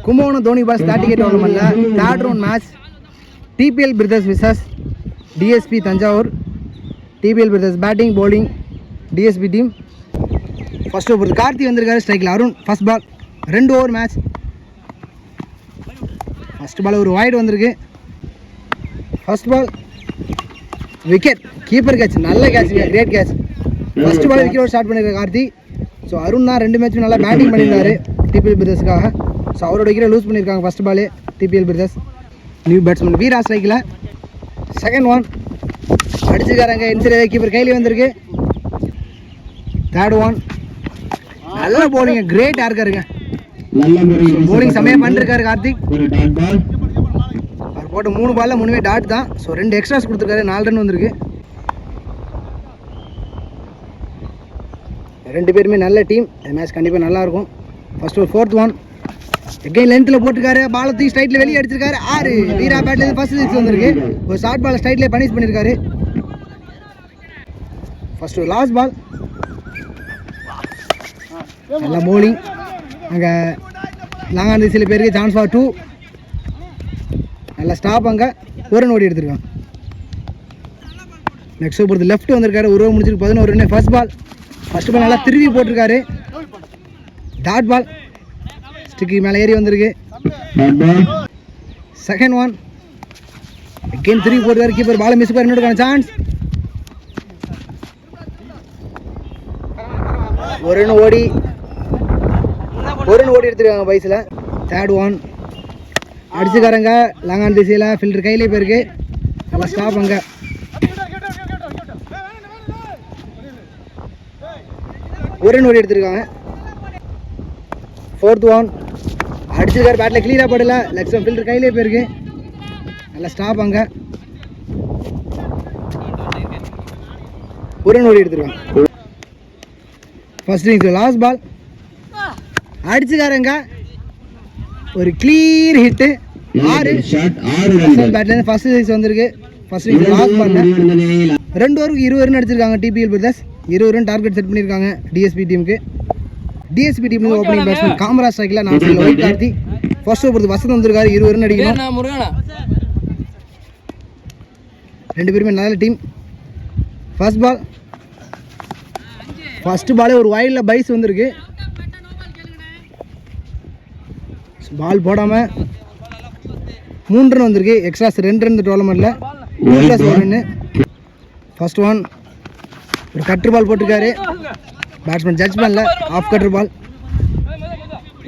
Kumbakonam Dhoni ball starting டோர்னமெண்ட்ல third round match DPL brothers versus DSP Thanjavur. DPL brothers batting bowling DSP team. First over Karthi வந்திருக்காரு, ஸ்ட்ரைக்கில் Arun. First ball 2 over match. First ball ஒரு wide வந்திருக்கு. First ball wicket, keeper catch, நல்ல catch, great catch. First ball wicket start பண்ணியிருக்காரு Karthi. So Arun தான் 2 மேட்சும் நல்லா batting பண்ணியிருந்தாரு டிபிஎல் பிரதர்ஸ்க்காக. ஸோ அவரோட விக்கெட் லூஸ் பண்ணியிருக்காங்க ஃபர்ஸ்ட் பாலே டிபிஎல் பிரதர்ஸ். நியூ பேட்ஸ்மேன் வீரா ஸ்ட்ரைக்கில். செகண்ட் ஒன் அடிச்சுக்காரங்க, இன்சைட் கீப்பர் கையிலே வந்திருக்கு. தேர்ட் ஒன் நல்ல போலிங்க, கிரேட்டாக இருக்காருங்க. போலிங் செம்மையாக பண்ணிருக்காரு கார்த்திக். அவர் போட்ட 3 பால்ல 3மே டாட் தான். ஸோ 2 எக்ஸ்ட்ராஸ் கொடுத்துருக்காரு, 4 ரன் வந்திருக்கு. 2 பேருமே நல்ல டீம். இந்த மேட்ச் கண்டிப்பாக நல்லாயிருக்கும். ஃபர்ஸ்ட் ஒரு ஃபோர்த் ஒன் எகைன் லென்த்தில் போட்டிருக்காரு, பாலை தூக்கி ஸ்ட்ரைட்டில் வெளியே அடிச்சிருக்காரு. 6 வீரா பேட்லேருந்து ஃபர்ஸ்ட் 6 வந்திருக்கு. ஒரு ஷார்ட் பால் ஸ்ட்ரைட்லேயே பனிஷ் பண்ணியிருக்காரு. ஃபர்ஸ்ட் ஒரு லாஸ்ட் பால் நல்ல போலிங். அங்கே லாங்கான சில பேருக்கு சான்ஸ் ஃபார் 2. நல்ல ஸ்டாப், அங்கே ஒரு ரன் ஓடி எடுத்திருக்காங்க. நெக்ஸ்ட் ஓவர் லெஃப்ட் வந்திருக்காரு, ஒரு ஓவர் முடிச்சிருக்கு 11 ரன். ஃபர்ஸ்ட் பால் நல்லா திருவி போட்டிருக்காரு. டாட் பால் ஸ்டிக்கு மேலே ஏறி வந்திருக்கு. செகண்ட் ஒன் அகெயின் திருவி போட்டிருக்காரு, கீப்பர் பாலை மிஸ் பண்ணி இன்னொரு சான்ஸ். ஒரு ரன் ஓடி எடுத்துருக்காங்க பைஸில். தேர்ட் ஒன் அடிச்சுக்காரங்க லாங்கான திசையில், ஃபில்டர் கையிலே போயிருக்கு. நல்லா ஸ்டாப், அங்கே ஒரு ரன் ஓடி எடுத்துருக்காங்க. ஃபோர்த் ஒன் அடிச்சிருக்காரு, பேட்டில் கிளியராக படல, லெக்ஸ் ஃபில்டர் கையிலே போயிருக்கு. நல்லா ஸ்டாப், அங்கே ஒரு ரன் ஓடி எடுத்துருக்காங்க. ஃபர்ஸ்ட் இன்னிங்ஸ் லாஸ்ட் பால் அடிச்சுக்காரங்க, ஒரு கிளியர் ஹிட்டு. 6 பேட்லேருந்து ஃபர்ஸ்ட் இன்னிங்ஸ் வந்திருக்கு. ஃபர்ஸ்ட் இன்னிங்ஸ் லாஸ்ட் பால்ல 2 ஓவருக்கு 20 ரன் அடிச்சிருக்காங்க DPL brothers. 20 run target set பண்ணியிருக்காங்க டிஎஸ்பி டீமுக்கு. டிஎஸ்பி டீமுக்கு ஓப்பனிங் பேட்ஸ்மேன் காமராஜ் ஸ்ட்ரைக்கில், நான் சொல்ல ஒயிட் கார்த்தி. ஃபர்ஸ்ட் ஓவர் வசந்த் வந்திருக்காரு, 20 ரன் அடிக்கணும். 2 பேருமே நல்ல டீம். ஃபர்ஸ்ட் பாலே ஒரு வைடில் பைஸ் வந்திருக்கு. பால் போடாமல் 3 ரன் வந்திருக்கு. எக்ஸ்ட்ராஸ் 2 ரன் இந்த டோர்னமெண்ட்டில், ப்ளஸ் 1 ரன்னு. ஃபர்ஸ்ட் ஒன் ஒரு கட்ரு பால் போட்டிருக்காரு, பேட்ஸ்மேன் ஜட்ஜ் பண்ணல, ஆஃப் கட்ரு பால்.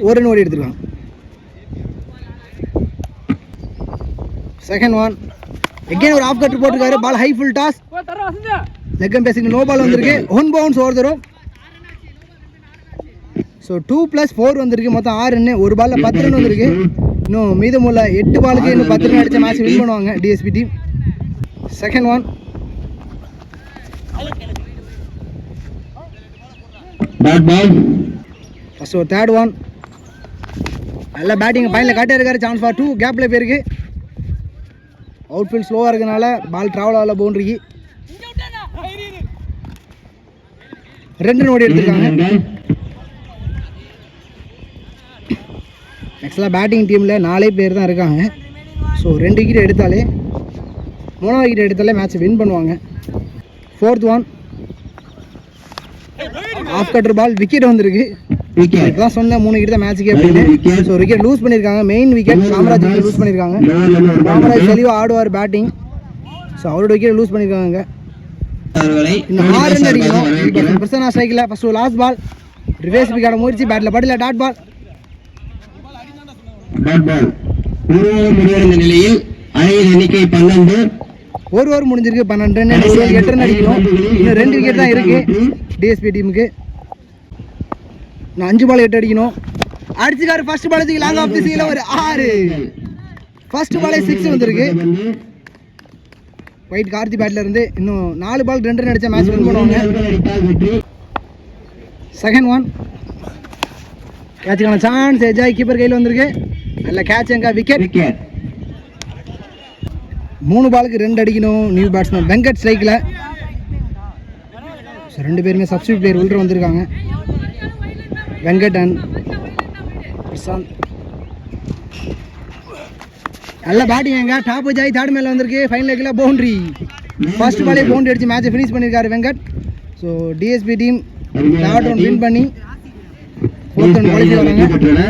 ஒரு ரன் ஓடி எடுத்துருக்காங்க. செகண்ட் ஒன் எகெயின் ஒரு ஆஃப் கட்ரு போட்டிருக்காரு, பால் ஹை ஃபுல் டாஸ், லெக்கம் பேசிங், நோ பால் வந்திருக்கு. 1 பவுன்ஸ் ஓவர் தரும். ஸோ 2+4 வந்திருக்கு, மொத்தம் 6 ரன்னு. ஒரு பாலில் 10 ரன் வந்திருக்கு. இன்னும் மீதமுள்ள 8 பாலுக்கு இன்னும் 10 ரன் அடித்த மேட்ச் வின் பண்ணுவாங்க DSP team. Second one first ஒரு தேர்ட் ஒன் நல்ல பேட்டிங் பைனில் காட்டே இருக்காரு. சான்ஸ் ஃபார் 2 கேப்பில் போயிருக்கு. அவுட் ஃபீல்ட் ஸ்லோவாக இருக்கனால பால் ட்ராவல் ஆகல பவுண்டரிக்கு. 2 ரன் ஓடி எடுத்திருக்காங்க. ஆக்சுவலாக பேட்டிங் டீமில் 4 பேர் தான் இருக்காங்க. ஸோ 2 விக்கெட் எடுத்தாலே, 3 விக்கெட் எடுத்தாலே மேட்ச் வின் பண்ணுவாங்க. Fourth one off cutter ball, wicket வந்திருக்கு. இப்போதான் சொன்னேன் 3 விக்கெட் தான் மேட்சுக்கு அப்படின்னு. ஸோ விக்கெட் லூஸ் பண்ணியிருக்காங்க. மெயின் விக்கெட் காமராஜ் லூஸ் பண்ணியிருக்காங்க. காமராஜ் தெளிவாக ஆடுவார் பேட்டிங். ஸோ அவரோட விக்கெட் லூஸ் பண்ணியிருக்காங்க. இன்னும் 6 ரன் அடிக்கணும். பிரசன்னா ஸ்ட்ரைக்கில். First last ball reverse wicket முயற்சி, பேட்டில் படல, டாட் பால். நிலையில் எண்ணிக்கை 12. ஒரு ஓவர் முடிஞ்சிருக்கு, 12 ரன். 8 ரன் அடிக்கணும். இன்னும் 2 விக்கெட் தான் இருக்கு டிஎஸ்பி டீமுக்கு. நான் 5 பால் 8 அடிக்கணும். அடிச்சுக்காரு ஃபர்ஸ்ட் பால் தூக்கி லாங் ஆஃப் திசையில் ஒரு 6. ஃபர்ஸ்ட் பாலே 6 வந்திருக்கு. ஒயிட் கார்த்தி பேட்ல இருந்து இன்னும் 4 பால் 2 ரன் அடிச்சா மேட்ச் வின் பண்ணுவாங்க. செகண்ட் ஒன் கேட்சுக்கான சான்ஸ், எஜாய் கீப்பர் கையில் வந்திருக்கு. நல்ல கேட்ச், எங்க விக்கெட். 3 பாலுக்கு 2 அடிக்கணும். நியூ பேட்ஸ்மேன் வெங்கட் ஸ்ட்ரைக்கில். 2 பேருமே சப்ஸ்டியூட் பிளேயர் உள்ள வந்திருக்காங்க. வெங்கட் அண்ட் பிரசாந்த். நல்ல பேட்டிங் எங்க டாப் ஜாய் தேர்ட் மேல வந்திருக்கு ஃபைனல் லெக்ல பவுண்டரி ஃபர்ஸ்ட் பாலே பவுண்டரி அடிச்சு மேட்சை ஃபினிஷ் பண்ணிருக்காரு Venkat so DSP team third round win பண்ணி ஃபோர்த் ரவுண்ட் குவாலிஃபை வராங்க